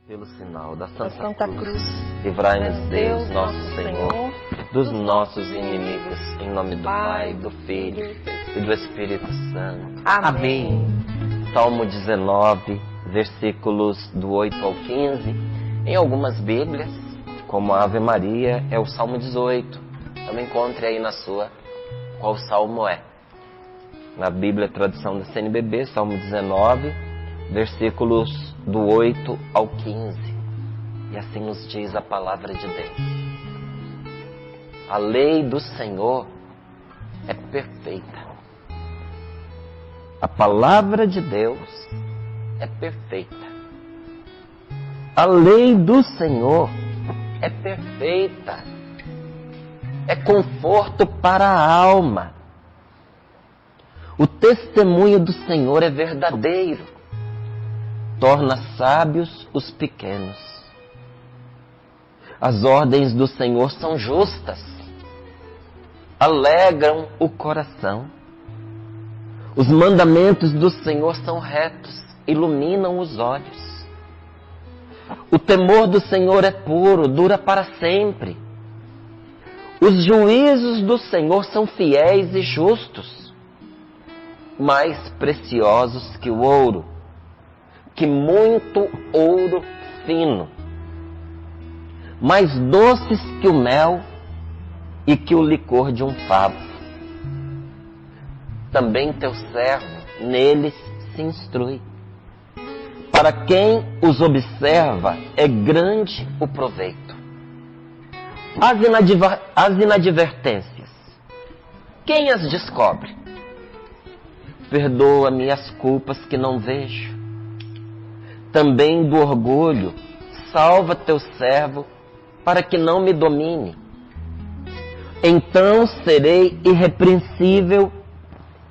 Pelo sinal da da Santa Cruz, livrai-nos Deus, nosso Senhor, dos nossos inimigos, em nome do Pai, do Filho e do Espírito Santo. Amém. Salmo 19, versículos do 8 ao 15. Em algumas Bíblias, como a Ave Maria, é o Salmo 18. Então encontre aí na sua qual salmo é. Na Bíblia, tradução da CNBB, Salmo 19, versículos do 8 ao 15. E assim nos diz a palavra de Deus. A lei do Senhor é perfeita. A palavra de Deus é perfeita. A lei do Senhor é perfeita. É conforto para a alma. O testemunho do Senhor é verdadeiro. Torna sábios os pequenos. As ordens do Senhor são justas. Alegram o coração. Os mandamentos do Senhor são retos. Iluminam os olhos. O temor do Senhor é puro, dura para sempre. Os juízos do Senhor são fiéis e justos, mais preciosos que o ouro, que muito ouro fino, mais doces que o mel e que o licor de um favo. Também teu servo neles se instrui. Para quem os observa é grande o proveito. As inadvertências, quem as descobre? Perdoa-me as culpas que não vejo. Também do orgulho, salva teu servo, para que não me domine. Então serei irrepreensível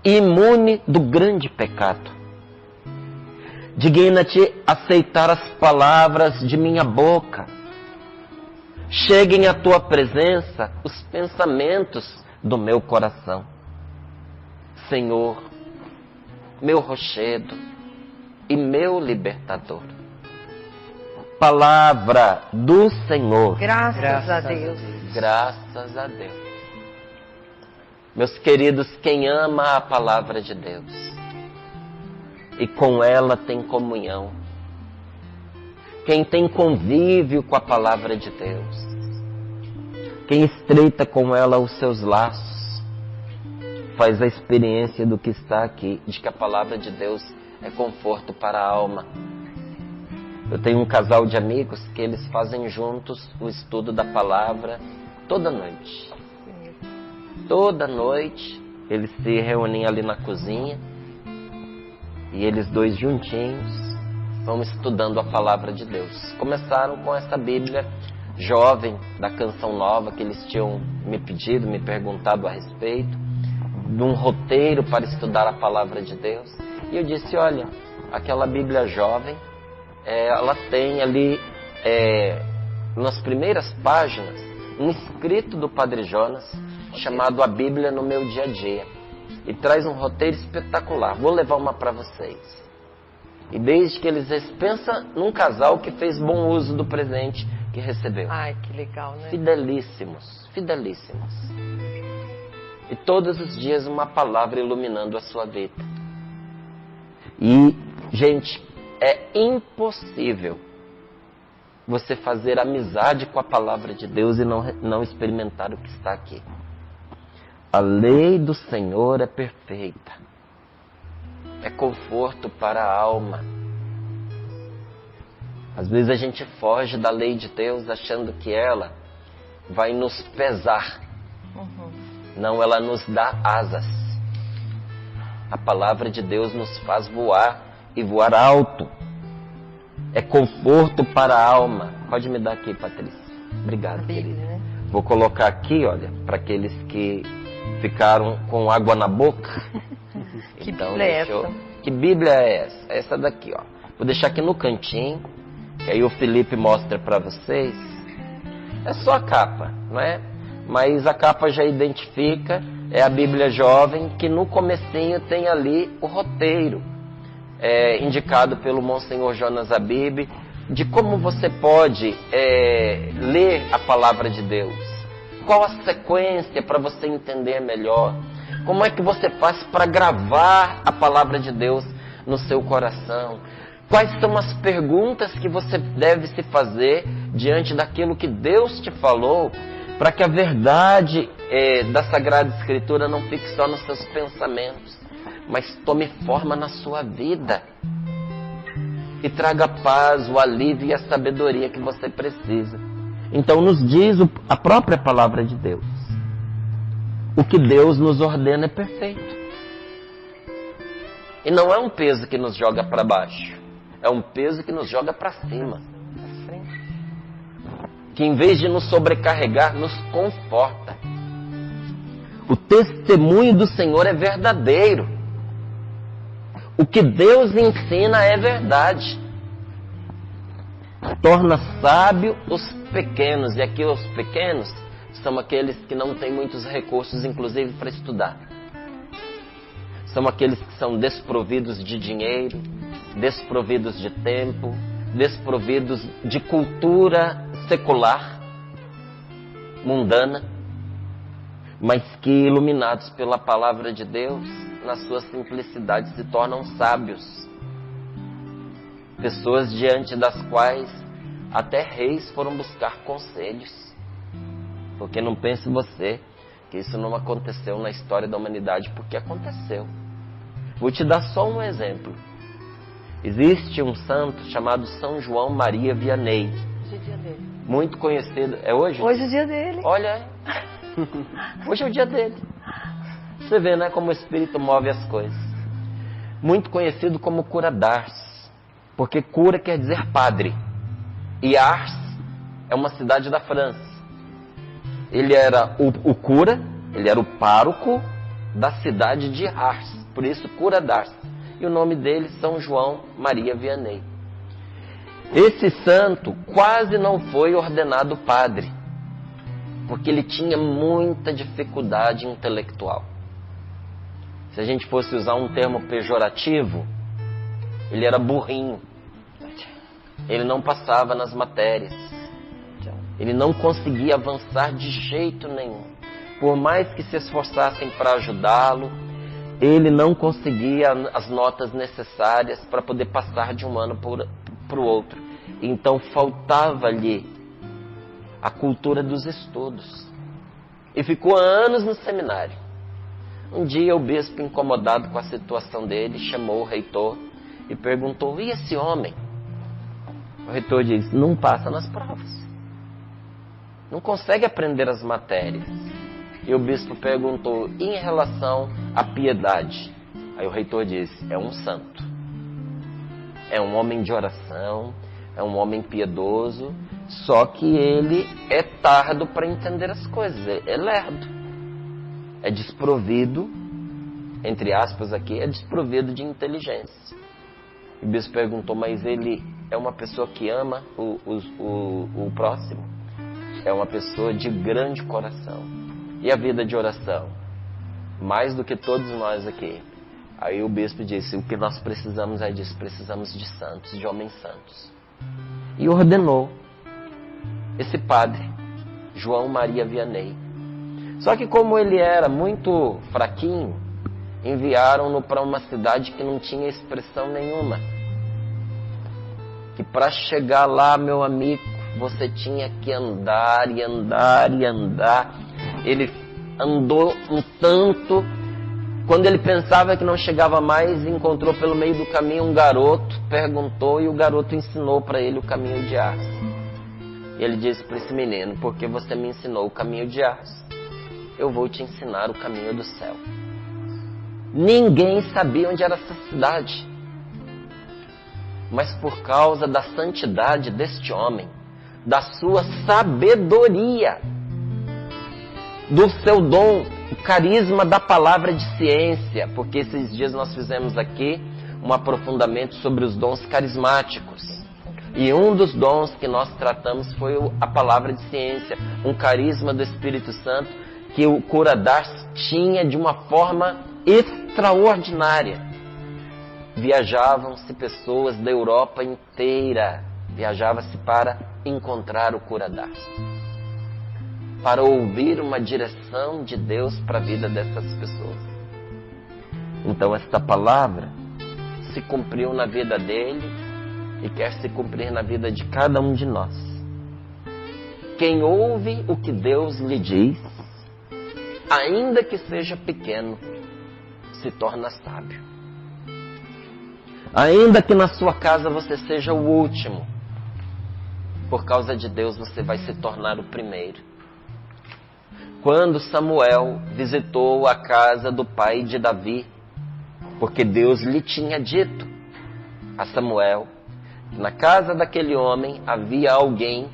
e imune do grande pecado. Digna-te aceitar as palavras de minha boca. Cheguem à tua presença os pensamentos do meu coração. Senhor, meu rochedo e meu libertador. Palavra do Senhor. Graças a Deus. Graças a Deus. Meus queridos, quem ama a palavra de Deus e com ela tem comunhão, quem tem convívio com a palavra de Deus, quem estreita com ela os seus laços, faz a experiência do que está aqui, de que a palavra de Deus é conforto para a alma. Eu tenho um casal de amigos que eles fazem juntos o estudo da palavra toda noite. Toda noite eles se reúnem ali na cozinha e eles dois juntinhos vão estudando a palavra de Deus. Começaram com essa Bíblia jovem da Canção Nova que eles tinham me pedido, me perguntado a respeito, de um roteiro para estudar a palavra de Deus. E eu disse, olha, aquela Bíblia jovem, ela tem ali, nas primeiras páginas, um escrito do Padre Jonas, chamado A Bíblia no Meu Dia a Dia. E traz um roteiro espetacular. Vou levar uma para vocês. E desde que eles pensa num casal que fez bom uso do presente que recebeu. Ai, que legal, né? Fidelíssimos, fidelíssimos. E todos os dias uma palavra iluminando a sua vida. E, gente, é impossível você fazer amizade com a palavra de Deus e não experimentar o que está aqui. A lei do Senhor é perfeita. É conforto para a alma. Às vezes a gente foge da lei de Deus achando que ela vai nos pesar. Não, ela nos dá asas. A palavra de Deus nos faz voar e voar alto. É conforto para a alma. Pode me dar aqui, Patrícia. Obrigado, querida. Né? Vou colocar aqui, olha, para aqueles que ficaram com água na boca. Que então, Bíblia é essa? Que Bíblia é essa? Essa daqui, ó. Vou deixar aqui no cantinho, que aí o Felipe mostra para vocês. É só a capa, não é? Mas a capa já identifica, é a Bíblia Jovem, que no comecinho tem ali o roteiro, indicado pelo Monsenhor Jonas Abib, de como você pode ler a palavra de Deus. Qual a sequência para você entender melhor? Como é que você faz para gravar a palavra de Deus no seu coração? Quais são as perguntas que você deve se fazer diante daquilo que Deus te falou, para que a verdade da Sagrada Escritura não fique só nos seus pensamentos, mas tome forma na sua vida e traga a paz, o alívio e a sabedoria que você precisa. Então nos diz a própria palavra de Deus. O que Deus nos ordena é perfeito. E não é um peso que nos joga para baixo. É um peso que nos joga para cima. Que em vez de nos sobrecarregar, nos conforta. O testemunho do Senhor é verdadeiro. O que Deus ensina é verdade. Torna sábio os pequenos. E aqui os pequenos são aqueles que não têm muitos recursos, inclusive para estudar. São aqueles que são desprovidos de dinheiro, desprovidos de tempo, desprovidos de cultura secular, mundana, mas que, iluminados pela palavra de Deus, na sua simplicidade se tornam sábios. Pessoas diante das quais até reis foram buscar conselhos. Porque não pense você que isso não aconteceu na história da humanidade, porque aconteceu. Vou te dar só um exemplo. Existe um santo chamado São João Maria Vianney. Hoje é o dia dele. Muito conhecido. É hoje? Hoje é o dia dele. Olha, hoje é o dia dele. Você vê, né, como o Espírito move as coisas. Muito conhecido como cura d'Ars, porque cura quer dizer padre. E Ars é uma cidade da França. Ele era o cura, ele era o pároco da cidade de Ars, por isso cura d'Ars. E o nome dele, São João Maria Vianney. Esse santo quase não foi ordenado padre, porque ele tinha muita dificuldade intelectual. Se a gente fosse usar um termo pejorativo, ele era burrinho. Ele não passava nas matérias. Ele não conseguia avançar de jeito nenhum. Por mais que se esforçassem para ajudá-lo, ele não conseguia as notas necessárias para poder passar de um ano para o outro. Então faltava-lhe a cultura dos estudos. E ficou anos no seminário. Um dia o bispo, incomodado com a situação dele, chamou o reitor e perguntou: e esse homem? O reitor disse: não passa nas provas. Não consegue aprender as matérias. E o bispo perguntou: e em relação à piedade? Aí o reitor disse: é um santo. É um homem de oração, é um homem piedoso, só que ele é tardo para entender as coisas, é lerdo. É desprovido, entre aspas aqui, é desprovido de inteligência. E o bispo perguntou: mas ele é uma pessoa que ama o próximo? É uma pessoa de grande coração. E a vida de oração? Mais do que todos nós aqui. Aí o bispo disse: o que nós precisamos é disso, precisamos de santos, de homens santos. E ordenou esse padre, João Maria Vianney. Só que como ele era muito fraquinho, enviaram-no para uma cidade que não tinha expressão nenhuma. Que para chegar lá, meu amigo, você tinha que andar e andar e andar. Ele andou um tanto. Quando ele pensava que não chegava mais, encontrou pelo meio do caminho um garoto, perguntou e o garoto ensinou para ele o caminho de Ars. E ele disse para esse menino: porque você me ensinou o caminho de Ars, eu vou te ensinar o caminho do céu. Ninguém sabia onde era essa cidade. Mas por causa da santidade deste homem, da sua sabedoria, do seu dom, o carisma da palavra de ciência, porque esses dias nós fizemos aqui um aprofundamento sobre os dons carismáticos. E um dos dons que nós tratamos foi a palavra de ciência, um carisma do Espírito Santo que o cura d'Ars tinha de uma forma extraordinária. Viajavam-se pessoas da Europa inteira viajava-se para encontrar o curador, para ouvir uma direção de Deus para a vida dessas pessoas. Então esta palavra se cumpriu na vida dele e quer se cumprir na vida de cada um de nós. Quem ouve o que Deus lhe diz, ainda que seja pequeno, se torna sábio. Ainda que na sua casa você seja o último, por causa de Deus você vai se tornar o primeiro. Quando Samuel visitou a casa do pai de Davi, porque Deus lhe tinha dito a Samuel que na casa daquele homem havia alguém,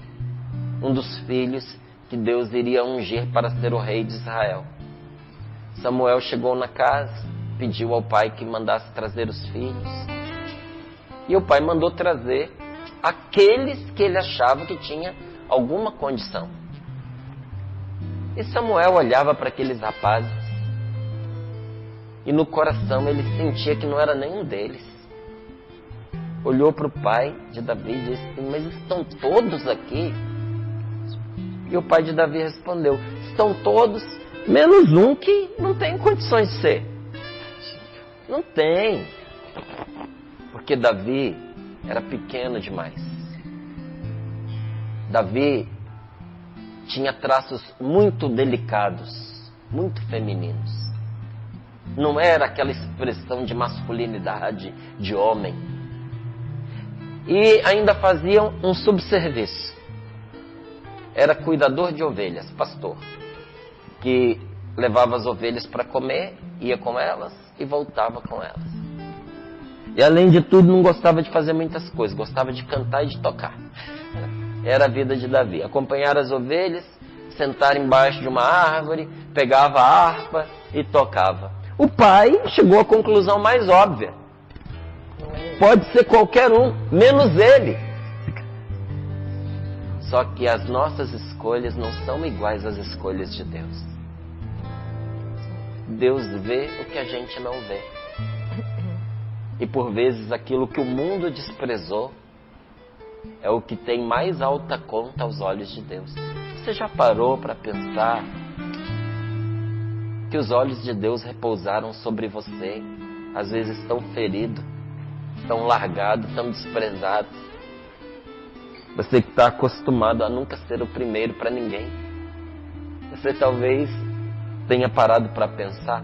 um dos filhos, que Deus iria ungir para ser o rei de Israel. Samuel chegou na casa, pediu ao pai que mandasse trazer os filhos. E o pai mandou trazer aqueles que ele achava que tinha alguma condição. E Samuel olhava para aqueles rapazes e no coração ele sentia que não era nenhum deles. Olhou para o pai de Davi e disse: mas estão todos aqui? E o pai de Davi respondeu: estão todos, menos um que não tem condições de ser. Não tem. Porque Davi era pequeno demais. Davi tinha traços muito delicados, muito femininos. Não era aquela expressão de masculinidade de homem. E ainda faziam um subserviço. Era cuidador de ovelhas, pastor, que levava as ovelhas para comer, ia com elas e voltava com elas. E além de tudo não gostava de fazer muitas coisas, gostava de cantar e de tocar. Era a vida de Davi, acompanhar as ovelhas, sentar embaixo de uma árvore, pegava a harpa e tocava. O pai chegou à conclusão mais óbvia: pode ser qualquer um, menos ele. Só que as nossas escolhas não são iguais às escolhas de Deus. Deus vê o que a gente não vê. E por vezes aquilo que o mundo desprezou é o que tem mais alta conta aos olhos de Deus. Você já parou para pensar que os olhos de Deus repousaram sobre você? Às vezes tão ferido, tão largado, tão desprezado. Você que está acostumado a nunca ser o primeiro para ninguém. Você talvez tenha parado para pensar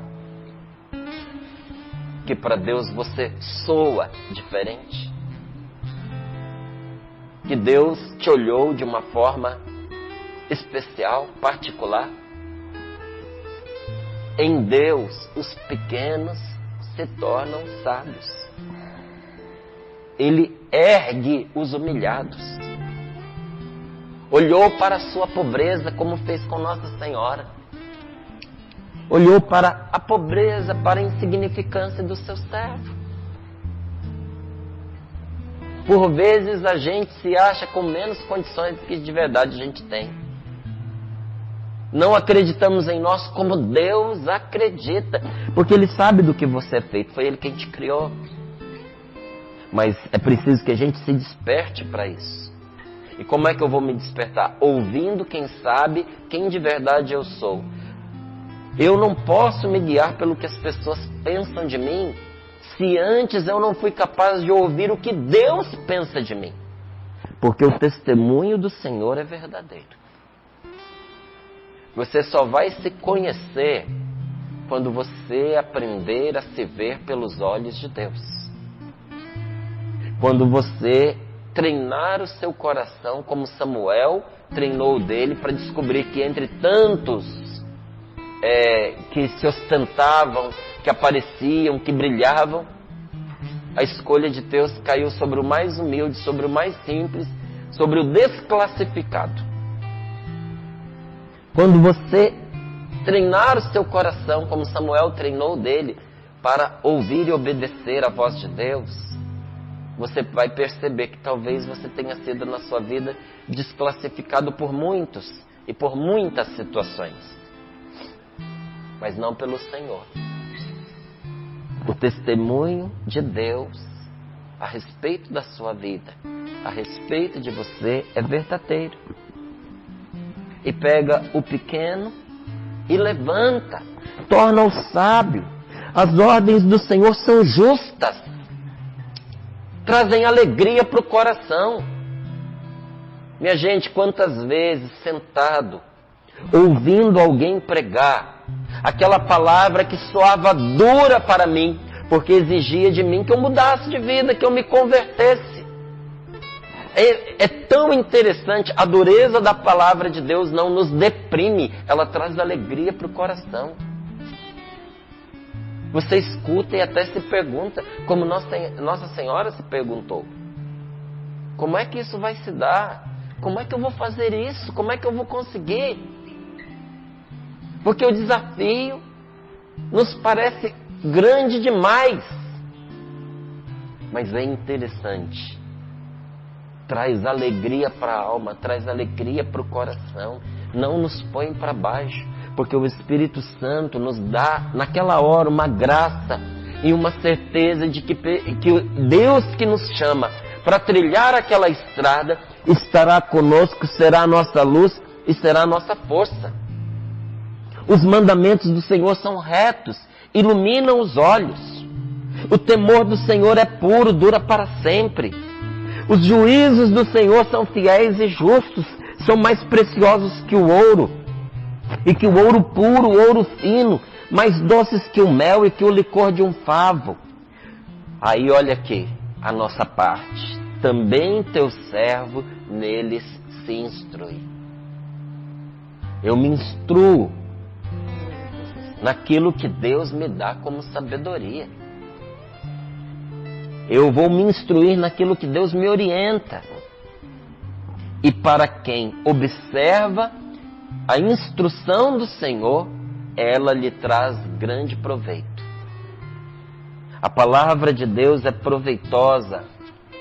que para Deus você soa diferente. Que Deus te olhou de uma forma especial, particular. Em Deus, os pequenos se tornam sábios. Ele ergue os humilhados. Olhou para a sua pobreza como fez com Nossa Senhora. Olhou para a pobreza, para a insignificância do seu servo. Por vezes a gente se acha com menos condições do que de verdade a gente tem. Não acreditamos em nós como Deus acredita, porque Ele sabe do que você é feito, foi Ele quem te criou. Mas é preciso que a gente se desperte para isso. E como é que eu vou me despertar? Ouvindo quem sabe quem de verdade eu sou. Eu não posso me guiar pelo que as pessoas pensam de mim, se antes eu não fui capaz de ouvir o que Deus pensa de mim. Porque o testemunho do Senhor é verdadeiro. Você só vai se conhecer quando você aprender a se ver pelos olhos de Deus. Quando você treinar o seu coração como Samuel treinou o dele, para descobrir que entre tantos que se ostentavam, que apareciam, que brilhavam, a escolha de Deus caiu sobre o mais humilde, sobre o mais simples, sobre o desclassificado. Quando você treinar o seu coração como Samuel treinou o dele, para ouvir e obedecer a voz de Deus, você vai perceber que talvez você tenha sido na sua vida desclassificado por muitos e por muitas situações. Mas não pelo Senhor. O testemunho de Deus a respeito da sua vida, a respeito de você é verdadeiro. E pega o pequeno e levanta, torna-o sábio. As ordens do Senhor são justas, trazem alegria para o coração. Minha gente, quantas vezes sentado, ouvindo alguém pregar, aquela palavra que soava dura para mim, porque exigia de mim que eu mudasse de vida, que eu me convertesse. É tão interessante, a dureza da palavra de Deus não nos deprime, ela traz alegria para o coração. Você escuta e até se pergunta, como Nossa Senhora se perguntou: como é que isso vai se dar? Como é que eu vou fazer isso? Como é que eu vou conseguir? Porque o desafio nos parece grande demais. Mas é interessante. Traz alegria para a alma, traz alegria para o coração. Não nos põe para baixo. Porque o Espírito Santo nos dá, naquela hora, uma graça e uma certeza de que Deus que nos chama para trilhar aquela estrada estará conosco, será a nossa luz e será a nossa força. Os mandamentos do Senhor são retos, iluminam os olhos. O temor do Senhor é puro, dura para sempre. Os juízos do Senhor são fiéis e justos, são mais preciosos que o ouro, e que o ouro puro, o ouro fino, mais doces que o mel e que o licor de um favo. Aí olha aqui, a nossa parte. Também teu servo neles se instrui. Eu me instruo naquilo que Deus me dá como sabedoria. Eu vou me instruir naquilo que Deus me orienta. E para quem observa a instrução do Senhor, ela lhe traz grande proveito. A palavra de Deus é proveitosa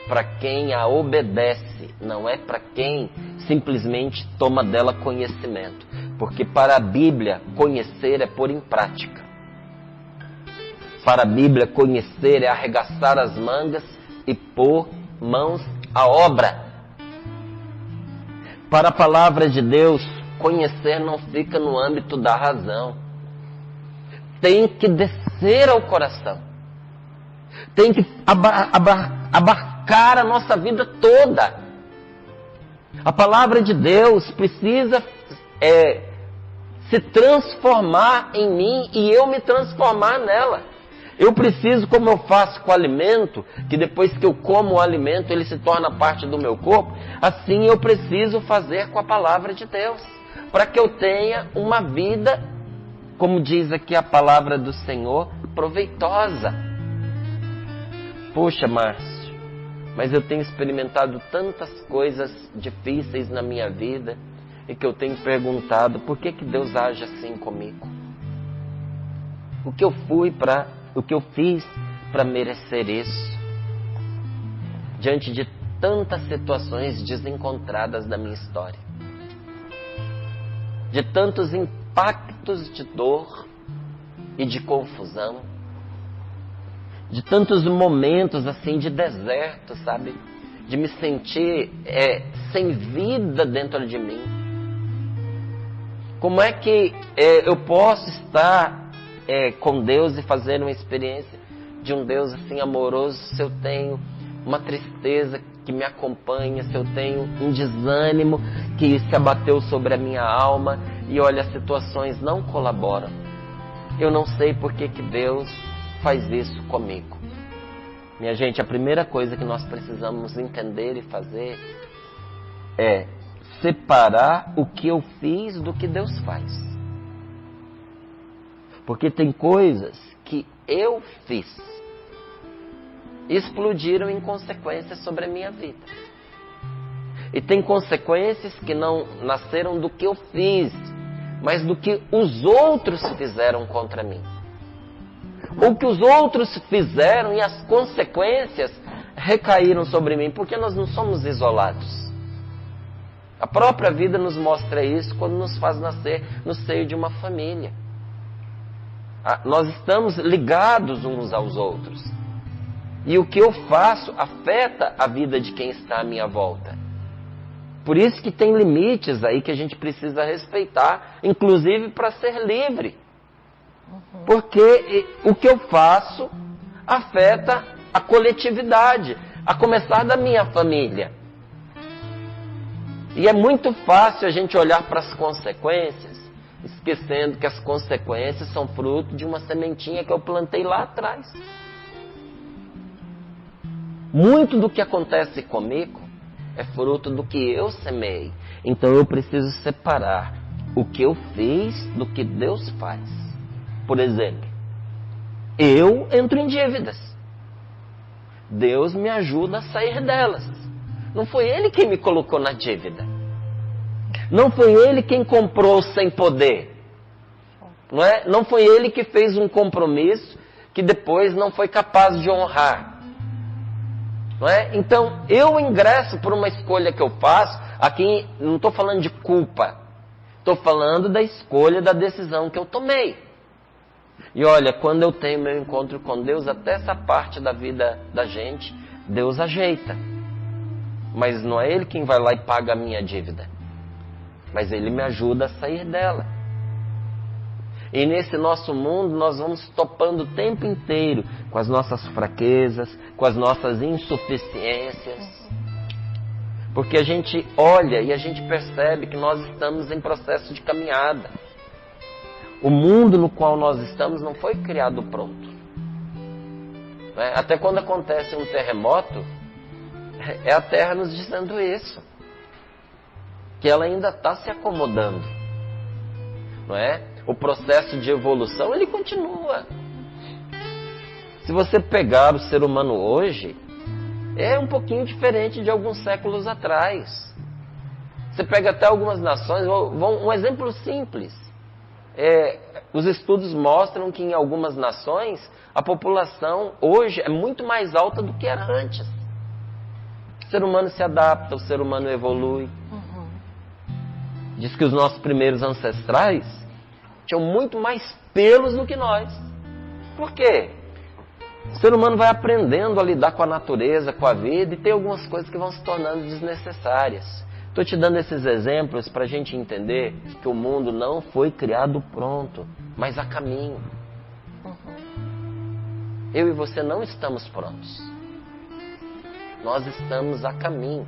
para quem a obedece, não é para quem simplesmente toma dela conhecimento. Porque para a Bíblia, conhecer é pôr em prática. Para a Bíblia, conhecer é arregaçar as mangas e pôr mãos à obra. Para a palavra de Deus, conhecer não fica no âmbito da razão. Tem que descer ao coração. Tem que abarcar a nossa vida toda. A palavra de Deus precisa se transformar em mim e eu me transformar nela. Eu preciso, como eu faço com o alimento, que depois que eu como o alimento ele se torna parte do meu corpo, assim eu preciso fazer com a palavra de Deus, para que eu tenha uma vida, como diz aqui a palavra do Senhor, proveitosa. Poxa, Márcio, mas eu tenho experimentado tantas coisas difíceis na minha vida e que eu tenho perguntado, por que Deus age assim comigo? O que eu fiz para merecer isso? Diante de tantas situações desencontradas da minha história, de tantos impactos de dor e de confusão, de tantos momentos assim de deserto, sabe? De me sentir sem vida dentro de mim. Como é que eu posso estar com Deus e fazer uma experiência de um Deus assim amoroso se eu tenho uma tristeza que me acompanha, se eu tenho um desânimo que se abateu sobre a minha alma e olha, as situações não colaboram? Eu não sei por que Deus faz isso comigo. Minha gente, a primeira coisa que nós precisamos entender e fazer é separar o que eu fiz do que Deus faz. Porque tem coisas que eu fiz, explodiram em consequências sobre a minha vida. E tem consequências que não nasceram do que eu fiz, mas do que os outros fizeram contra mim. Ou que os outros fizeram e as consequências recaíram sobre mim, porque nós não somos isolados. A própria vida nos mostra isso quando nos faz nascer no seio de uma família. Nós estamos ligados uns aos outros. E o que eu faço afeta a vida de quem está à minha volta. Por isso que tem limites aí que a gente precisa respeitar, inclusive para ser livre. Porque o que eu faço afeta a coletividade, a começar da minha família. E é muito fácil a gente olhar para as consequências, esquecendo que as consequências são fruto de uma sementinha que eu plantei lá atrás. Muito do que acontece comigo é fruto do que eu semei. Então eu preciso separar o que eu fiz do que Deus faz. Por exemplo, eu entro em dívidas. Deus me ajuda a sair delas. Não foi Ele quem me colocou na dívida. Não foi Ele quem comprou sem poder. Não é? Não foi Ele que fez um compromisso que depois não foi capaz de honrar. Não é? Então, eu ingresso por uma escolha que eu faço. Aqui não estou falando de culpa. Estou falando da escolha, da decisão que eu tomei. E olha, quando eu tenho meu encontro com Deus, até essa parte da vida da gente, Deus ajeita. Mas não é Ele quem vai lá e paga a minha dívida. Mas Ele me ajuda a sair dela. E nesse nosso mundo nós vamos topando o tempo inteiro com as nossas fraquezas, com as nossas insuficiências. Porque a gente olha e a gente percebe que nós estamos em processo de caminhada. O mundo no qual nós estamos não foi criado pronto. Até quando acontece um terremoto, é a Terra nos dizendo isso. Que ela ainda está se acomodando. Não é? O processo de evolução, ele continua. Se você pegar o ser humano hoje, é um pouquinho diferente de alguns séculos atrás. Você pega até algumas nações, um exemplo simples. Os estudos mostram que em algumas nações a população hoje é muito mais alta do que era antes. O ser humano se adapta, o ser humano evolui. Diz que os nossos primeiros ancestrais tinham muito mais pelos do que nós. Por quê? O ser humano vai aprendendo a lidar com a natureza, com a vida, e tem algumas coisas que vão se tornando desnecessárias. Estou te dando esses exemplos para a gente entender que o mundo não foi criado pronto, mas a caminho. Eu e você não estamos prontos. Nós estamos a caminho.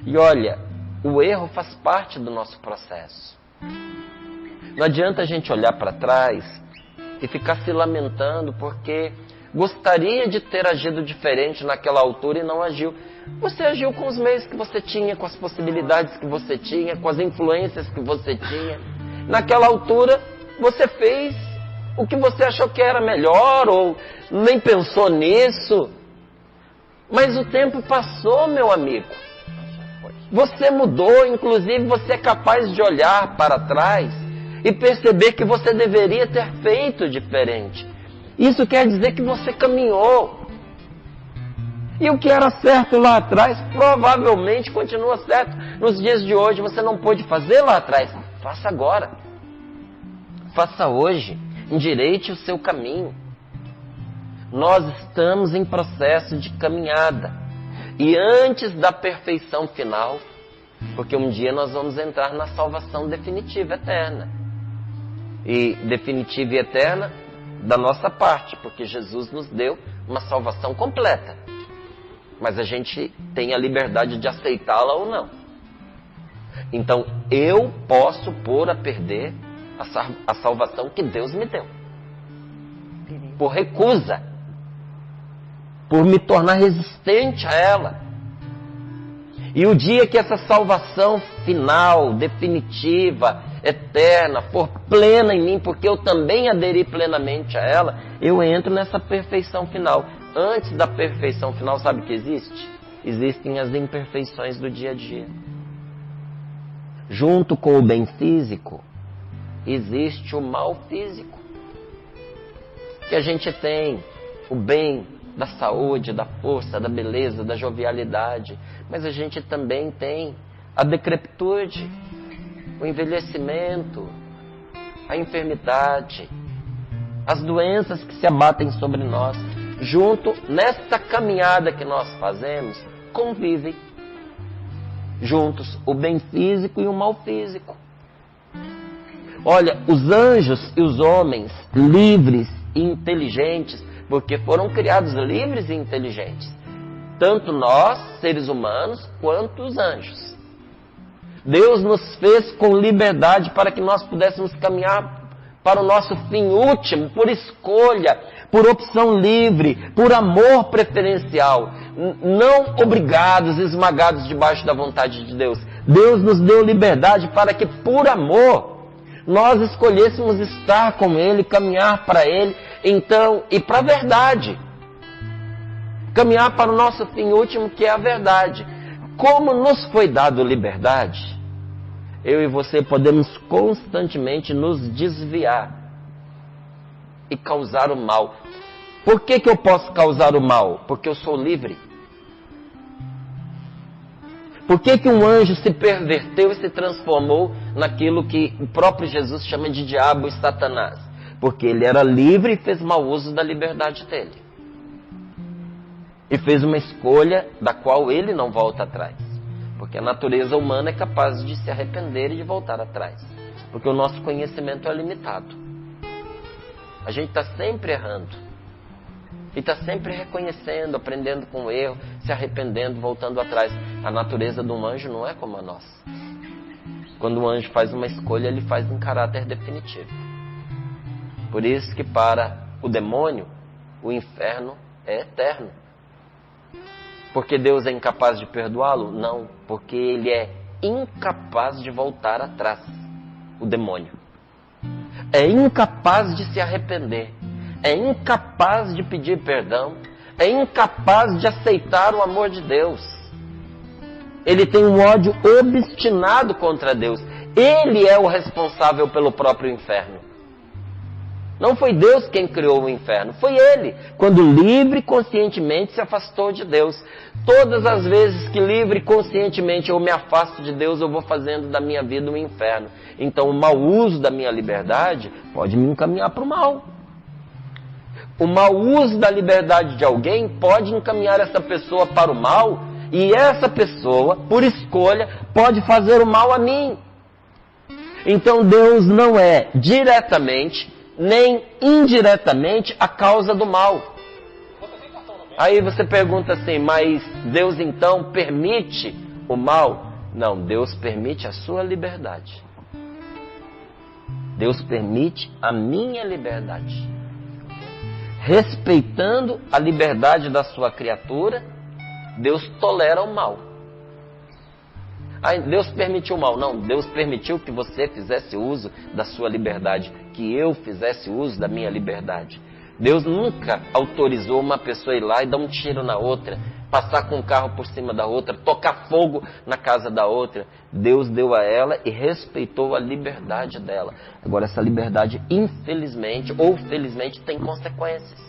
E olha, o erro faz parte do nosso processo. Não adianta a gente olhar para trás e ficar se lamentando porque gostaria de ter agido diferente naquela altura e não agiu. Você agiu com os meios que você tinha, com as possibilidades que você tinha, com as influências que você tinha. Naquela altura, você fez o que você achou que era melhor ou nem pensou nisso. Mas o tempo passou, meu amigo. Você mudou, inclusive você é capaz de olhar para trás e perceber que você deveria ter feito diferente. Isso quer dizer que você caminhou. E o que era certo lá atrás, provavelmente continua certo nos dias de hoje. Você não pôde fazer lá atrás, faça agora. Faça hoje, endireite o seu caminho. Nós estamos em processo de caminhada. E antes da perfeição final, porque um dia nós vamos entrar na salvação definitiva, eterna. E definitiva e eterna da nossa parte, porque Jesus nos deu uma salvação completa. Mas a gente tem a liberdade de aceitá-la ou não. Então, eu posso pôr a perder a salvação que Deus me deu. Por recusa. Por me tornar resistente a ela. E o dia que essa salvação final, definitiva, eterna, for plena em mim, porque eu também aderi plenamente a ela, eu entro nessa perfeição final. Antes da perfeição final, sabe o que existe? Existem as imperfeições do dia a dia. Junto com o bem físico, existe o mal físico. Que a gente tem o bem da saúde, da força, da beleza, da jovialidade. Mas a gente também tem a decrepitude, o envelhecimento, a enfermidade, as doenças que se abatem sobre nós. junto, nesta caminhada que nós fazemos, convivem juntos o bem físico e o mal físico. Olha, os anjos e os homens livres e inteligentes, porque foram criados livres e inteligentes, tanto nós, seres humanos, quanto os anjos. Deus nos fez com liberdade para que nós pudéssemos caminhar para o nosso fim último, por escolha, por opção livre, por amor preferencial, não obrigados, esmagados debaixo da vontade de Deus. Deus nos deu liberdade para que, por amor, nós escolhêssemos estar com Ele, caminhar para Ele, então, e para a verdade. Caminhar para o nosso fim último, que é a verdade. Como nos foi dado liberdade, eu e você podemos constantemente nos desviar e causar o mal. Por que eu posso causar o mal? Porque eu sou livre. Por que um anjo se perverteu e se transformou naquilo que o próprio Jesus chama de diabo e Satanás? Porque ele era livre e fez mau uso da liberdade dele. E fez uma escolha da qual ele não volta atrás. Porque a natureza humana é capaz de se arrepender e de voltar atrás. Porque o nosso conhecimento é limitado. A gente está sempre errando. E está sempre reconhecendo, aprendendo com o erro, se arrependendo, voltando atrás. A natureza de um anjo não é como a nossa. Quando um anjo faz uma escolha, ele faz em caráter definitivo. Por isso que para o demônio, o inferno é eterno. Porque Deus é incapaz de perdoá-lo? Não, porque ele é incapaz de voltar atrás, o demônio. É incapaz de se arrepender, é incapaz de pedir perdão, é incapaz de aceitar o amor de Deus. Ele tem um ódio obstinado contra Deus. Ele é o responsável pelo próprio inferno. Não foi Deus quem criou o inferno, foi ele, quando livre e conscientemente se afastou de Deus. Todas as vezes que livre e conscientemente eu me afasto de Deus, eu vou fazendo da minha vida um inferno. Então o mau uso da minha liberdade pode me encaminhar para o mal. O mau uso da liberdade de alguém pode encaminhar essa pessoa para o mal, e essa pessoa, por escolha, pode fazer o mal a mim. Então Deus não é diretamente nem indiretamente a causa do mal. Aí você pergunta assim, mas Deus então permite o mal? Não, Deus permite a sua liberdade. Deus permite a minha liberdade. Respeitando a liberdade da sua criatura, Deus tolera o mal. Deus permitiu o mal. Não, Deus permitiu que você fizesse uso da sua liberdade, que eu fizesse uso da minha liberdade. Deus nunca autorizou uma pessoa ir lá e dar um tiro na outra, passar com um carro por cima da outra, tocar fogo na casa da outra. Deus deu a ela e respeitou a liberdade dela. Agora, essa liberdade, infelizmente ou felizmente, tem consequências.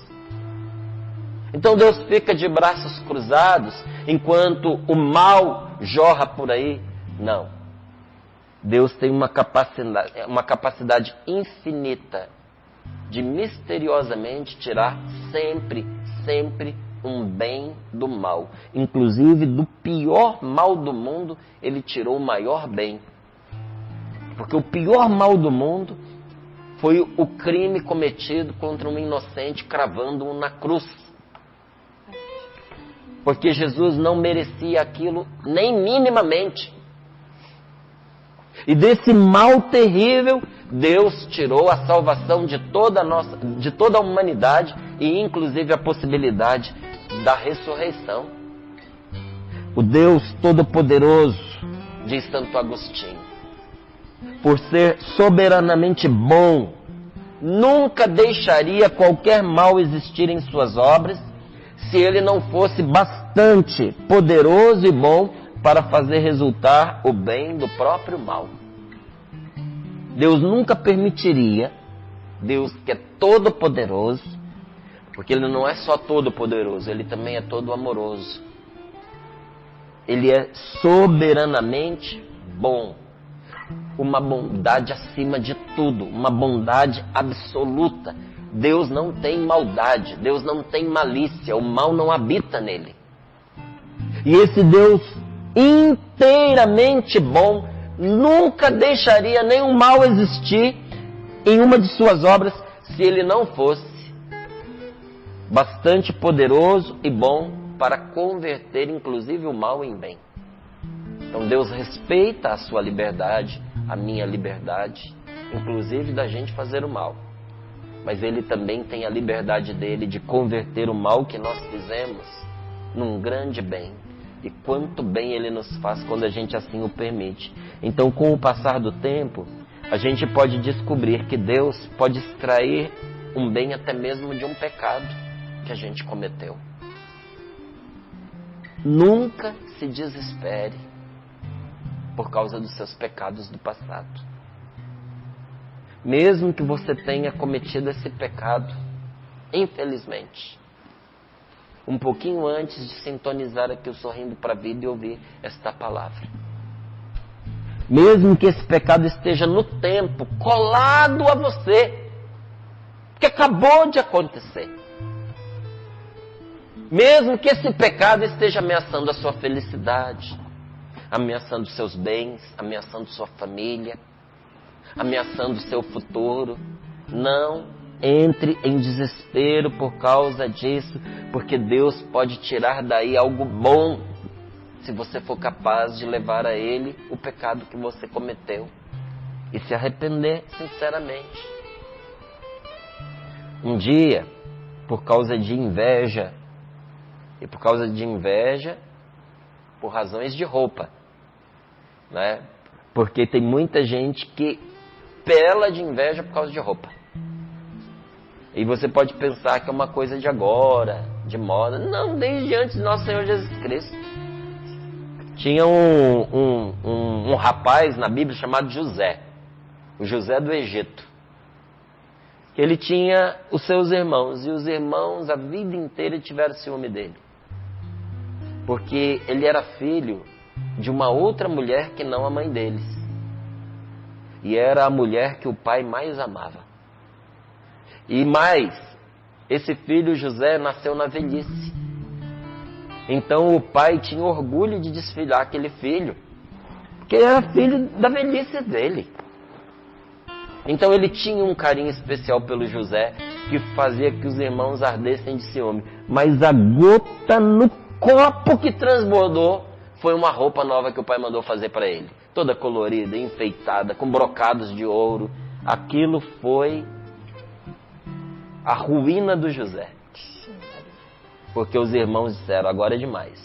Então Deus fica de braços cruzados enquanto o mal jorra por aí? Não. Deus tem uma capacidade infinita de misteriosamente tirar sempre um bem do mal. Inclusive do pior mal do mundo, Ele tirou o maior bem. Porque o pior mal do mundo foi o crime cometido contra um inocente, cravando-o na cruz. Porque Jesus não merecia aquilo nem minimamente. E desse mal terrível, Deus tirou a salvação de toda a humanidade e inclusive a possibilidade da ressurreição. O Deus Todo-Poderoso, diz Santo Agostinho, por ser soberanamente bom, nunca deixaria qualquer mal existir em suas obras, se ele não fosse bastante poderoso e bom para fazer resultar o bem do próprio mal. Deus nunca permitiria, Deus que é todo poderoso, porque Ele não é só todo poderoso, Ele também é todo amoroso. Ele é soberanamente bom. Uma bondade acima de tudo, uma bondade absoluta, Deus não tem maldade, Deus não tem malícia, o mal não habita nele. E esse Deus inteiramente bom nunca deixaria nenhum mal existir em uma de suas obras se ele não fosse bastante poderoso e bom para converter inclusive o mal em bem. Então Deus respeita a sua liberdade, a minha liberdade, inclusive da gente fazer o mal. Mas Ele também tem a liberdade dele de converter o mal que nós fizemos num grande bem. E quanto bem Ele nos faz quando a gente assim o permite. Então, com o passar do tempo, a gente pode descobrir que Deus pode extrair um bem até mesmo de um pecado que a gente cometeu. Nunca se desespere por causa dos seus pecados do passado. Mesmo que você tenha cometido esse pecado, infelizmente, um pouquinho antes de sintonizar aqui o Sorrindo para a Vida e ouvir esta palavra. Mesmo que esse pecado esteja no tempo, colado a você, que acabou de acontecer. Mesmo que esse pecado esteja ameaçando a sua felicidade, ameaçando seus bens, ameaçando sua família, ameaçando seu futuro, não entre em desespero por causa disso, porque Deus pode tirar daí algo bom, se você for capaz de levar a Ele o pecado que você cometeu e se arrepender sinceramente. Um dia, por causa de inveja, e por causa de inveja, por razões de roupa, né? Porque tem muita gente que pela de inveja por causa de roupa. E você pode pensar que é uma coisa de agora, de moda. Não, desde antes de nosso Senhor Jesus Cristo. Tinha um rapaz na Bíblia chamado José. O José do Egito. Ele tinha os seus irmãos. E os irmãos a vida inteira tiveram ciúme dele. Porque ele era filho de uma outra mulher que não a mãe deles. E era a mulher que o pai mais amava. E mais, esse filho José nasceu na velhice. Então o pai tinha orgulho de desfilhar aquele filho, porque era filho da velhice dele. Então ele tinha um carinho especial pelo José, que fazia que os irmãos ardessem de ciúme. Mas a gota no copo que transbordou foi uma roupa nova que o pai mandou fazer para ele. Toda colorida, enfeitada, com brocados de ouro. Aquilo foi a ruína do José. Porque os irmãos disseram, agora é demais.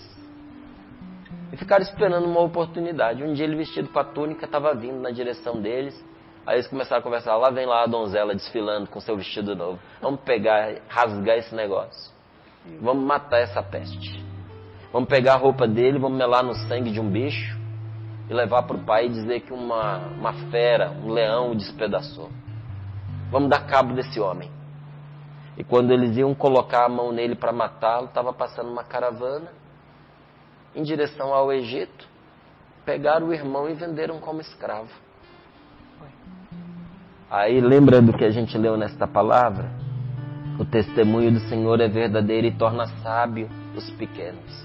E ficaram esperando uma oportunidade. Um dia ele vestido com a túnica estava vindo na direção deles. Aí eles começaram a conversar, lá vem lá a donzela desfilando com seu vestido novo. Vamos pegar, rasgar esse negócio. Vamos matar essa peste. Vamos pegar a roupa dele, vamos melar no sangue de um bicho e levar para o pai e dizer que uma fera, um leão o despedaçou. Vamos dar cabo desse homem. E quando eles iam colocar a mão nele para matá-lo, estava passando uma caravana em direção ao Egito. Pegaram o irmão e venderam como escravo. Aí lembra do que a gente leu nesta palavra? O testemunho do Senhor é verdadeiro e torna sábio os pequenos.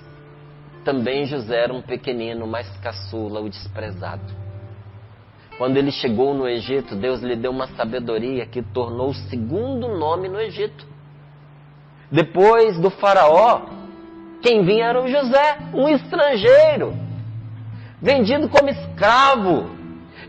Também José era um pequenino, mas caçula, o desprezado. Quando ele chegou no Egito, Deus lhe deu uma sabedoria que tornou o segundo nome no Egito. Depois do faraó, quem vinha era o José, um estrangeiro, vendido como escravo,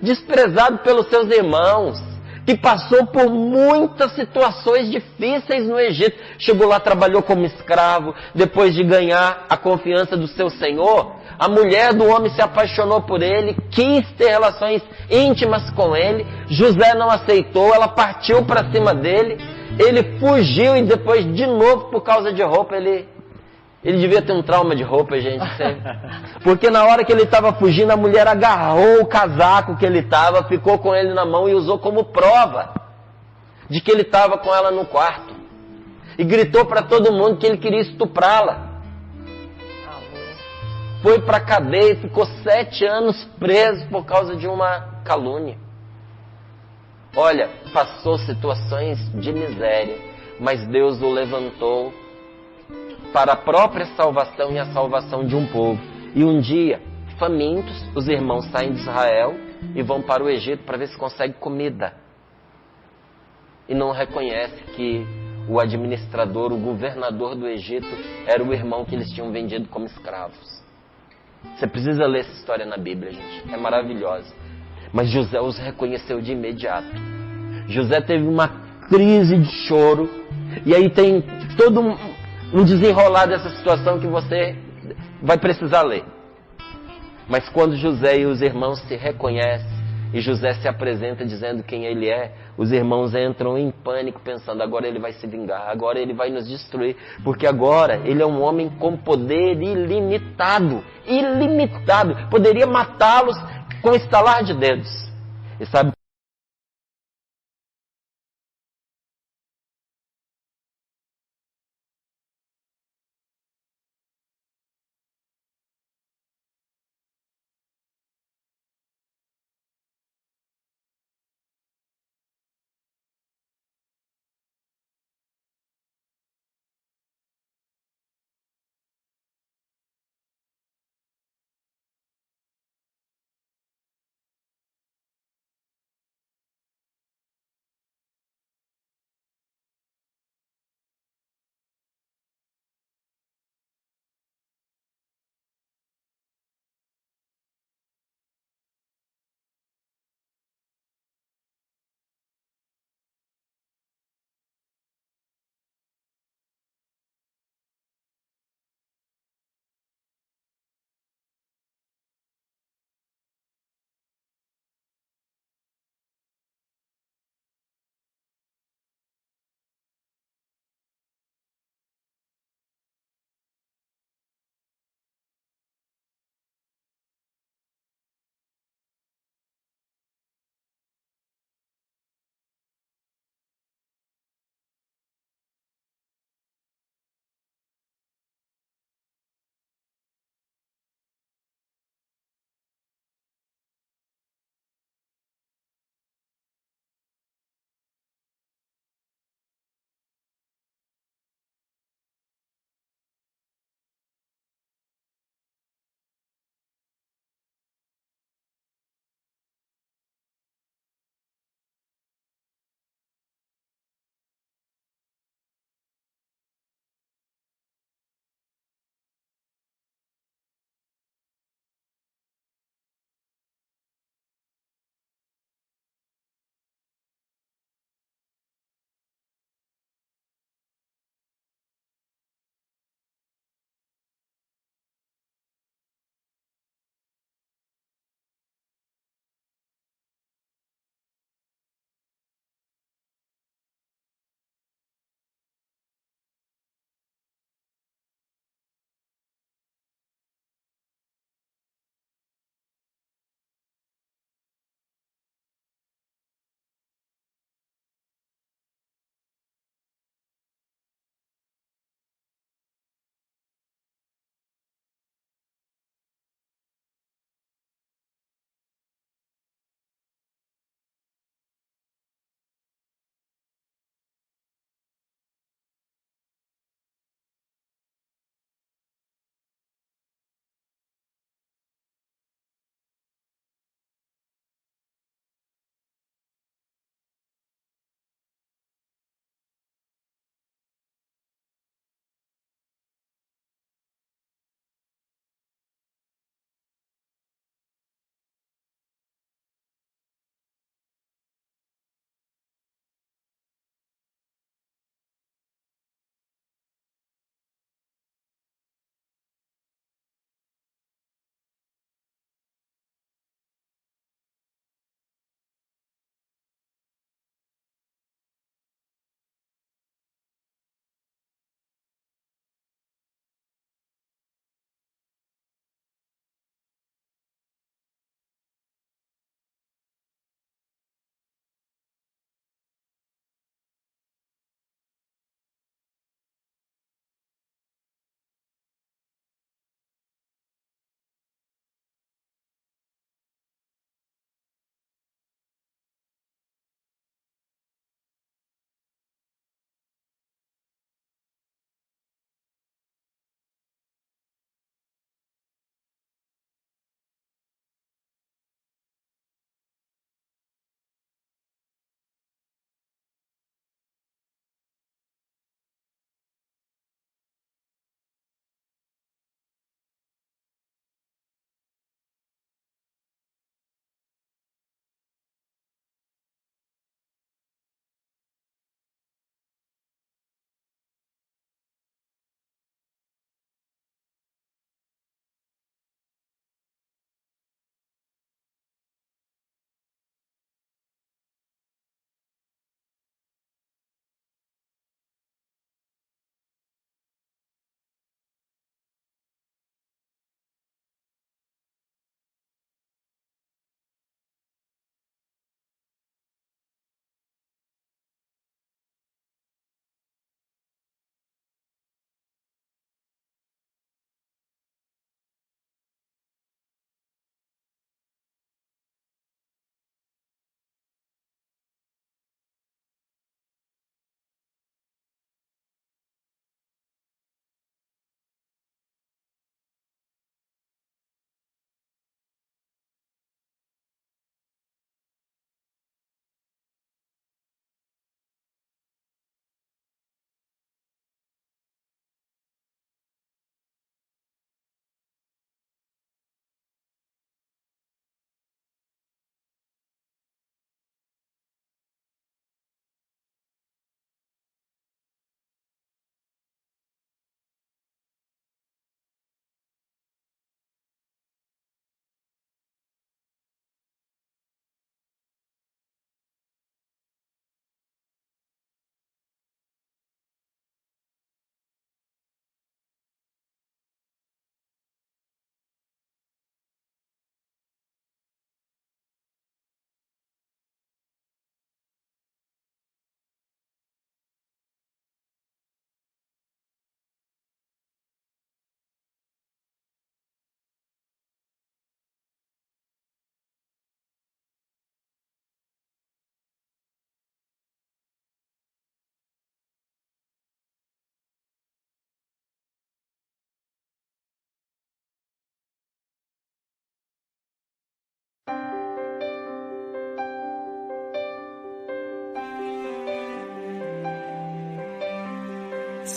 desprezado pelos seus irmãos, que passou por muitas situações difíceis no Egito. Chegou lá, trabalhou como escravo, depois de ganhar a confiança do seu senhor, a mulher do homem se apaixonou por ele, quis ter relações íntimas com ele. José não aceitou, ela partiu para cima dele, ele fugiu e depois de novo por causa de roupa, ele devia ter um trauma de roupa, gente, sempre. Porque na hora que ele estava fugindo, a mulher agarrou o casaco que ele estava, ficou com ele na mão e usou como prova de que ele estava com ela no quarto. E gritou para todo mundo que ele queria estuprá-la. Foi para a cadeia e ficou 7 anos preso por causa de uma calúnia. Olha, passou situações de miséria, mas Deus o levantou para a própria salvação e a salvação de um povo. E um dia, famintos, os irmãos saem de Israel e vão para o Egito para ver se conseguem comida. E não reconhece que o administrador, o governador do Egito, era o irmão que eles tinham vendido como escravos. Você precisa ler essa história na Bíblia, gente. É maravilhosa. Mas José os reconheceu de imediato. José teve uma crise de choro. E aí tem todo um desenrolar dessa situação que você vai precisar ler. Mas quando José e os irmãos se reconhecem, e José se apresenta dizendo quem ele é, os irmãos entram em pânico pensando, agora ele vai se vingar, agora ele vai nos destruir, porque agora ele é um homem com poder ilimitado, poderia matá-los com estalar de dedos. E sabe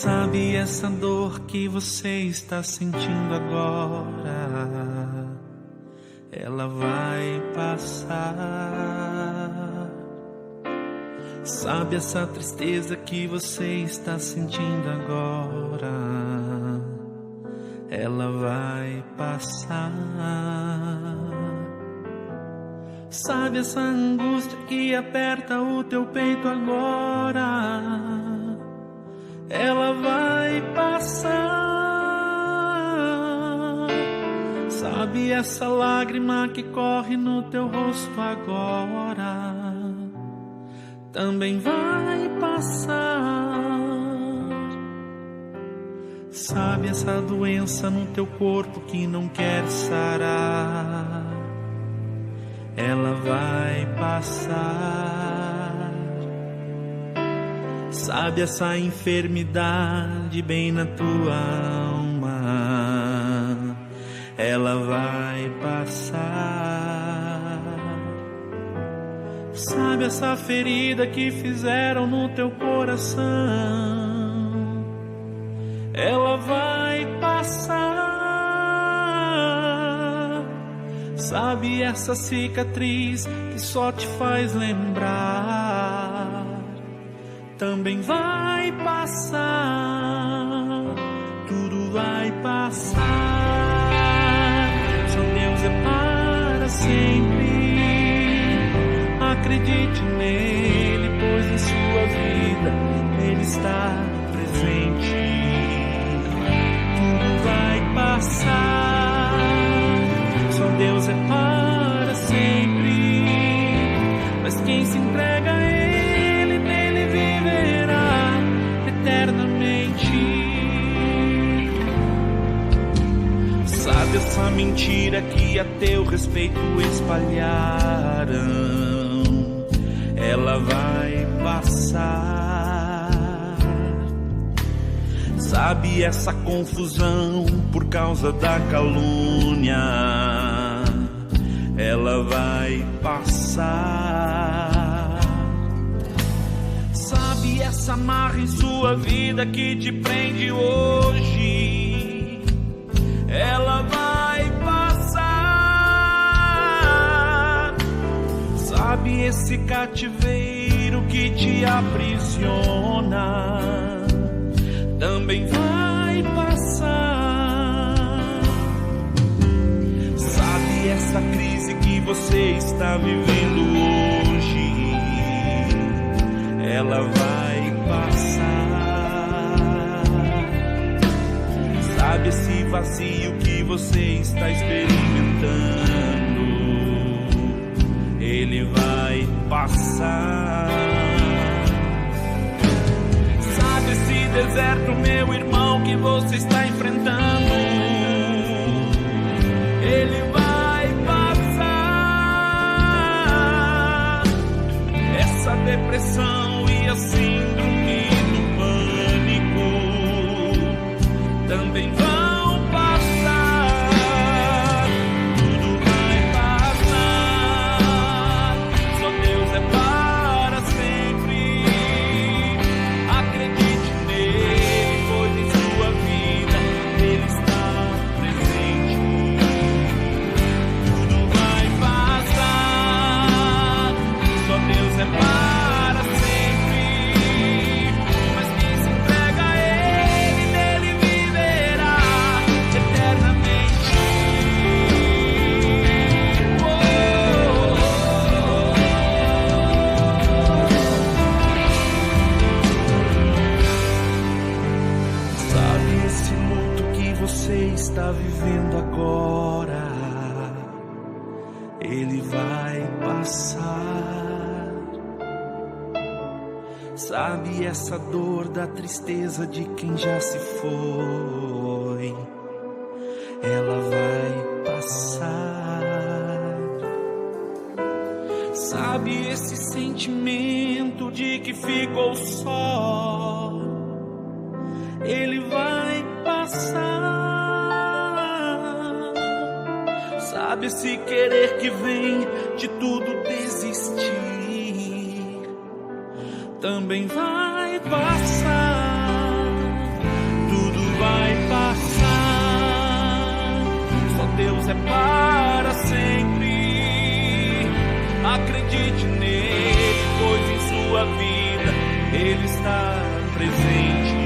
Sabe essa dor que você está sentindo agora? Ela vai passar. Sabe essa tristeza que você está sentindo agora? Ela vai passar. Sabe essa angústia que aperta o teu peito agora? Ela vai passar. Sabe essa lágrima que corre no teu rosto agora? Também vai passar. Sabe essa doença no teu corpo que não quer sarar? Ela vai passar. Sabe essa enfermidade bem na tua alma? Ela vai passar. Sabe essa ferida que fizeram no teu coração? Ela vai passar. Sabe essa cicatriz que só te faz lembrar? Também vai passar. Tudo vai passar. Só Deus é para sempre. Acredite nele, pois em sua vida ele está presente. Tudo vai passar. Só Deus é para sempre. Mas quem se entrega a ele, nele viverá eternamente. Sabe essa mentira que a teu respeito espalharam? Ela vai passar. Sabe essa confusão por causa da calúnia? Ela vai passar. Sabe essa amarra em sua vida que te prende hoje? Ela vai passar. Sabe esse cativeiro que te aprisiona? Também vai passar. Sabe essa crise que você está vivendo hoje? Ela vai passar. Sabe esse vazio que você está experimentando? Ele vai passar. Sabe esse deserto, meu irmão, que você está enfrentando? Ele vai passar. Essa depressão e a síndrome do pânico também vão passar. Tudo vai passar. Só Deus é para sempre. Acredite nele, pois em sua vida ele está presente. Tudo vai passar. Só Deus é para sempre. Mas quem se entrega a ele, nele viverá eternamente. Sabe esse luto que você está vivendo agora? Ele vai passar. Sabe essa dor da tristeza de quem já se foi? Ela vai passar. Sabe esse sentimento de que ficou só? Ele vai passar. Sabe esse querer que vem de tudo desistir? Também vai passar. Deus é para sempre. Acredite nele, pois em sua vida Ele está presente.